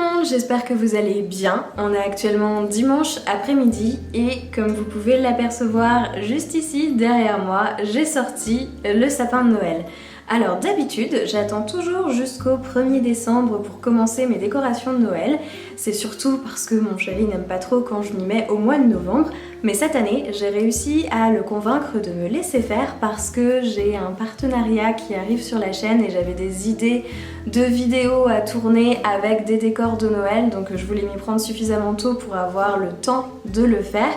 monde, j'espère que vous allez bien. On est actuellement dimanche après-midi et comme vous pouvez l'apercevoir juste ici derrière moi, j'ai sorti le sapin de Noël. Alors d'habitude, j'attends toujours jusqu'au 1er décembre pour commencer mes décorations de Noël. C'est surtout parce que mon chéri n'aime pas trop quand je m'y mets au mois de novembre. Mais cette année, j'ai réussi à le convaincre de me laisser faire parce que j'ai un partenariat qui arrive sur la chaîne et j'avais des idées de vidéos à tourner avec des décors de Noël. Donc je voulais m'y prendre suffisamment tôt pour avoir le temps de le faire.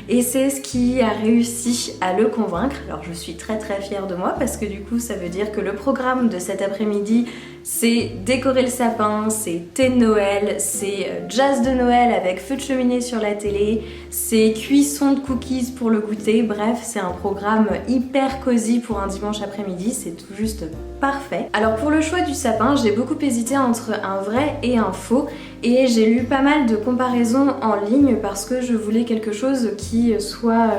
Et c'est ce qui a réussi à le convaincre. Alors je suis très fière de moi parce que du coup ça veut dire que le programme de cet après-midi c'est décorer le sapin, c'est thé de Noël, c'est jazz de Noël avec feu de cheminée sur la télé, c'est cuisson de cookies pour le goûter, bref c'est un programme hyper cosy pour un dimanche après-midi, c'est tout juste parfait. Alors pour le choix du sapin, j'ai beaucoup hésité entre un vrai et un faux et j'ai lu pas mal de comparaisons en ligne parce que je voulais quelque chose qui soit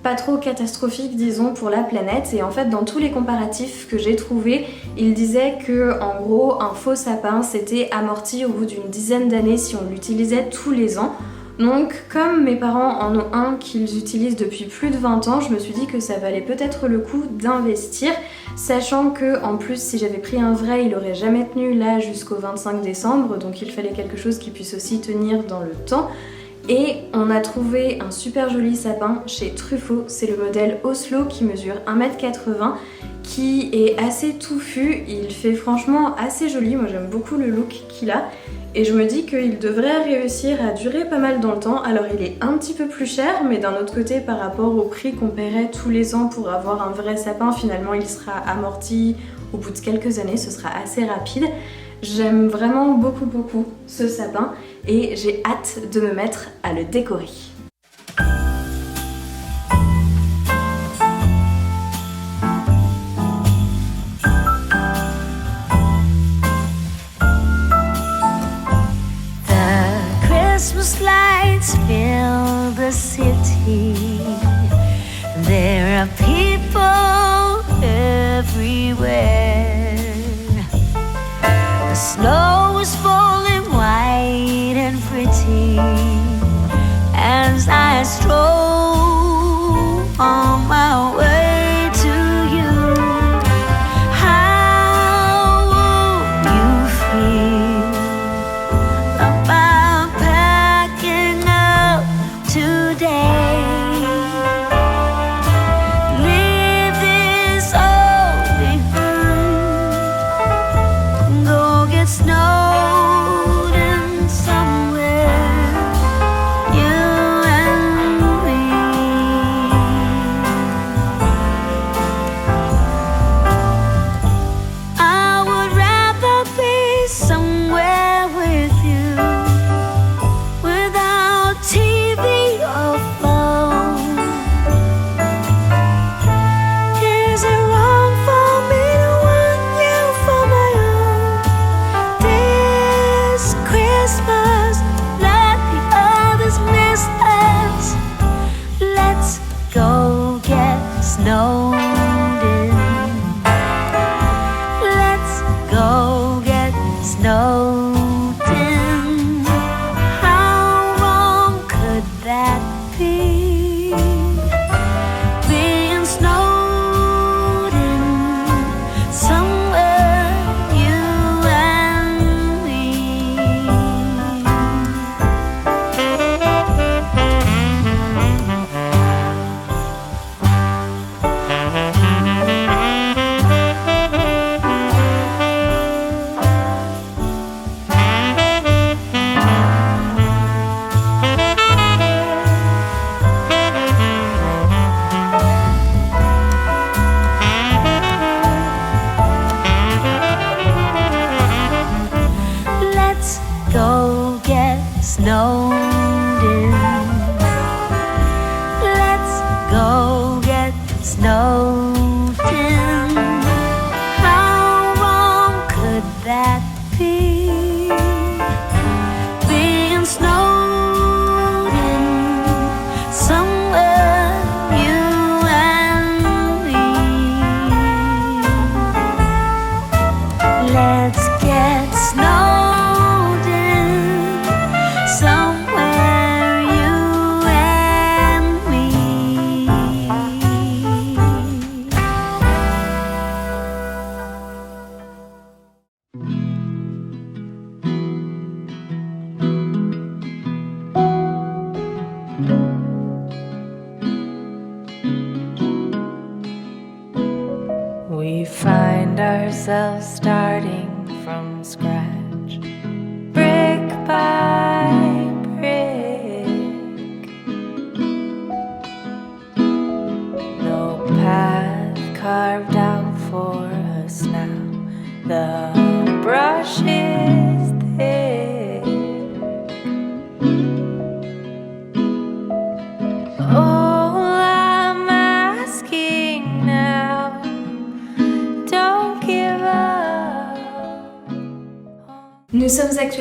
pas trop catastrophique disons pour la planète. Et en fait dans tous les comparatifs que j'ai trouvés, ils disaient que en gros un faux sapin c'était amorti au bout d'une dizaine d'années si on l'utilisait tous les ans. Donc comme mes parents en ont un qu'ils utilisent depuis plus de 20 ans, je me suis dit que ça valait peut-être le coup d'investir, sachant que en plus si j'avais pris un vrai il aurait jamais tenu là jusqu'au 25 décembre, donc il fallait quelque chose qui puisse aussi tenir dans le temps. Et on a trouvé un super joli sapin chez Truffaut, c'est le modèle Oslo qui mesure 1m80, qui est assez touffu, il fait franchement assez joli, moi j'aime beaucoup le look qu'il a. Et je me dis qu'il devrait réussir à durer pas mal dans le temps. Alors il est un petit peu plus cher, mais d'un autre côté par rapport au prix qu'on paierait tous les ans pour avoir un vrai sapin, finalement il sera amorti au bout de quelques années, ce sera assez rapide. J'aime vraiment beaucoup ce sapin et j'ai hâte de me mettre à le décorer. The Christmas lights fill the city. There are people everywhere. The snow is falling white and pretty as I stroll on my way to you. How would you feel about packing up today? Leave this all behind, go get snowed in somewhere, you and me. I would rather be somewhere with you, without TV or phone. Is it wrong for me to want you for my own? This Christmas, let the others miss us. Let's go get snowed in. Let's go get snowed in. How wrong could that be? Being snowed in somewhere, you and me. Let's go get snowed in. Let's go get snowed in. How wrong could that be? Being snowed in somewhere, you and me. Let's get snowed in.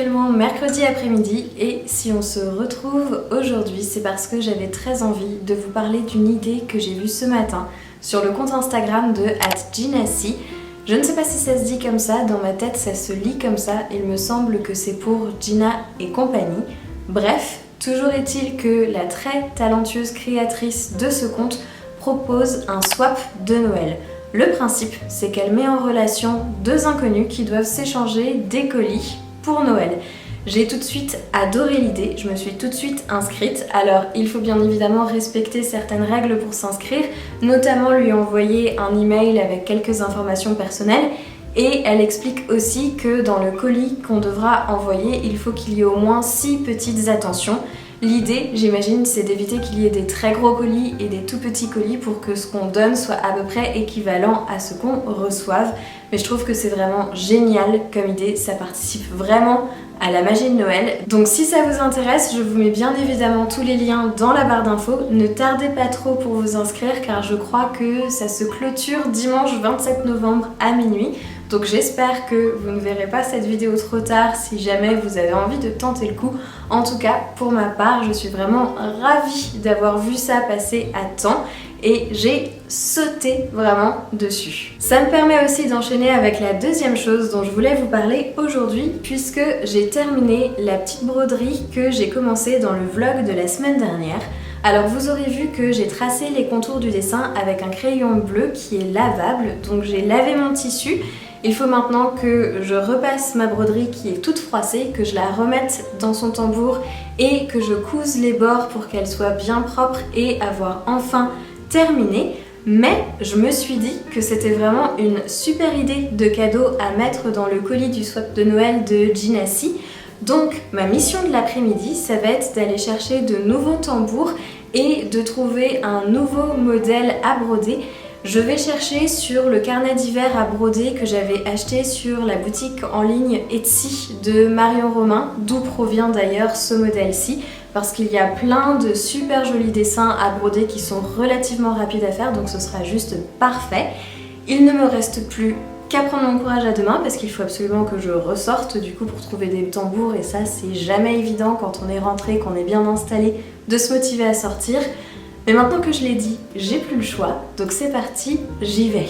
actuellement mercredi après-midi et si on se retrouve aujourd'hui, c'est parce que j'avais très envie de vous parler d'une idée que j'ai vue ce matin sur le compte Instagram de @ginassi. Je ne sais pas si ça se dit comme ça, dans ma tête ça se lit comme ça, il me semble que c'est pour Gina et compagnie. Bref, toujours est-il que la très talentueuse créatrice de ce compte propose un swap de Noël. Le principe, c'est qu'elle met en relation deux inconnus qui doivent s'échanger des colis pour Noël. J'ai tout de suite adoré l'idée, je me suis tout de suite inscrite. Alors, il faut bien évidemment respecter certaines règles pour s'inscrire, notamment lui envoyer un email avec quelques informations personnelles. Et elle explique aussi que dans le colis qu'on devra envoyer, il faut qu'il y ait au moins 6 petites attentions. L'idée, j'imagine, c'est d'éviter qu'il y ait des très gros colis et des tout petits colis pour que ce qu'on donne soit à peu près équivalent à ce qu'on reçoive. Mais je trouve que c'est vraiment génial comme idée, ça participe vraiment à la magie de Noël. Donc si ça vous intéresse, je vous mets bien évidemment tous les liens dans la barre d'infos. Ne tardez pas trop pour vous inscrire car je crois que ça se clôture dimanche 27 novembre à minuit. Donc j'espère que vous ne verrez pas cette vidéo trop tard si jamais vous avez envie de tenter le coup. En tout cas, pour ma part, je suis vraiment ravie d'avoir vu ça passer à temps et j'ai sauté vraiment dessus. Ça me permet aussi d'enchaîner avec la deuxième chose dont je voulais vous parler aujourd'hui puisque j'ai terminé la petite broderie que j'ai commencée dans le vlog de la semaine dernière. Alors vous aurez vu que j'ai tracé les contours du dessin avec un crayon bleu qui est lavable, donc j'ai lavé mon tissu. Il faut maintenant que je repasse ma broderie qui est toute froissée, que je la remette dans son tambour et que je couse les bords pour qu'elle soit bien propre et avoir enfin terminé. Mais je me suis dit que c'était vraiment une super idée de cadeau à mettre dans le colis du swap de Noël de Ginassi. Donc ma mission de l'après-midi, ça va être d'aller chercher de nouveaux tambours et de trouver un nouveau modèle à broder. Je vais chercher sur le carnet d'hiver à broder que j'avais acheté sur la boutique en ligne Etsy de Marion Romain, d'où provient d'ailleurs ce modèle-ci, parce qu'il y a plein de super jolis dessins à broder qui sont relativement rapides à faire, donc ce sera juste parfait. Il ne me reste plus qu'à prendre mon courage à deux mains parce qu'il faut absolument que je ressorte du coup pour trouver des tambours et ça c'est jamais évident quand on est rentré, qu'on est bien installé, de se motiver à sortir. Mais maintenant que je l'ai dit, j'ai plus le choix, donc c'est parti, j'y vais.